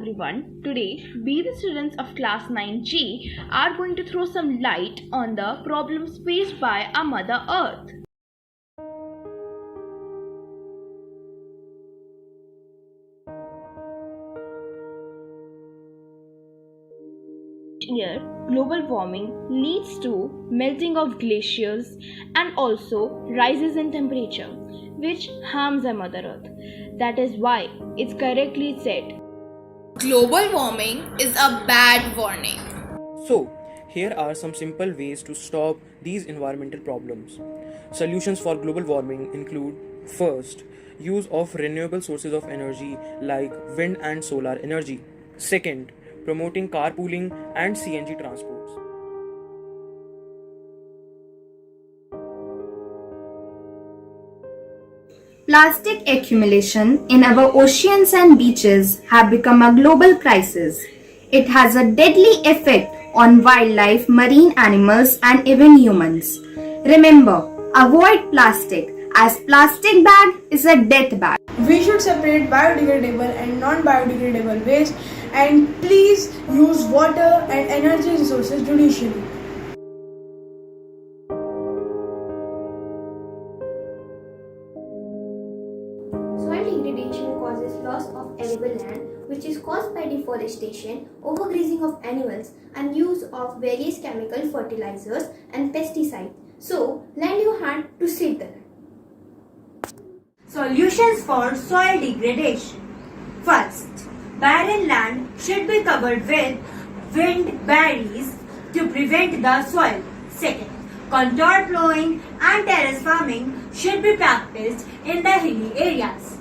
everyone. Today, we the students of class 9G are going to throw some light on the problems faced by our Mother Earth. Year, global warming leads to melting of glaciers and also rises in temperature, which harms our Mother Earth. That is why it's correctly said, global warming is a bad warning. So, here are some simple ways to stop these environmental problems. Solutions for global warming include: first, use of renewable sources of energy like wind and solar energy. Second, promoting carpooling and CNG transports. Plastic accumulation in our oceans and beaches have become a global crisis. It has a deadly effect on wildlife, marine animals, and even humans. Remember, avoid plastic, as plastic bag is a death bag. We should separate biodegradable and non-biodegradable waste, and please use water and energy resources judiciously. Soil degradation causes loss of arable land, which is caused by deforestation, overgrazing of animals, and use of various chemical fertilizers and pesticides. So, lend your hand to save the land. Solutions for soil degradation. First, barren land should be covered with wind barriers to prevent the soil. Second, contour plowing and terrace farming should be practiced in the hilly areas.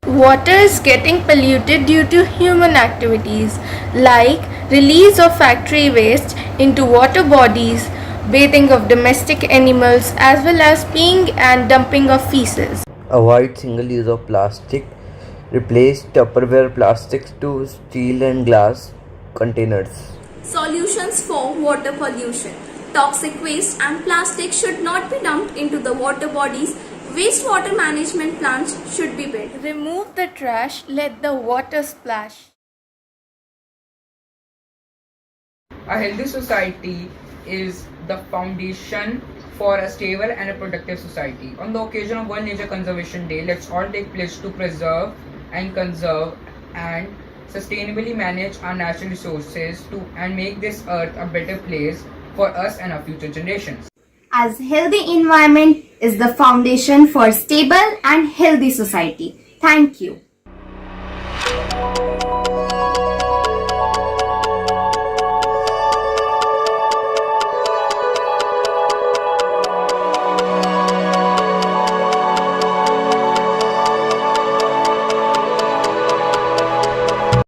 Water is getting polluted due to human activities like release of factory waste into water bodies, bathing of domestic animals, as well as peeing and dumping of feces. Avoid single use of plastic. Replace Tupperware plastics to steel and glass containers. Solutions for water pollution. Toxic waste and plastic should not be dumped into the water bodies. Wastewater management plants should be built. Remove the trash, let the water splash. A healthy society is the foundation for a stable and a productive society. On the occasion of World Nature Conservation Day, let's all take pledge to preserve and conserve and sustainably manage our natural resources and make this earth a better place for us and our future generations. As healthy environment is the foundation for stable and healthy society. Thank you.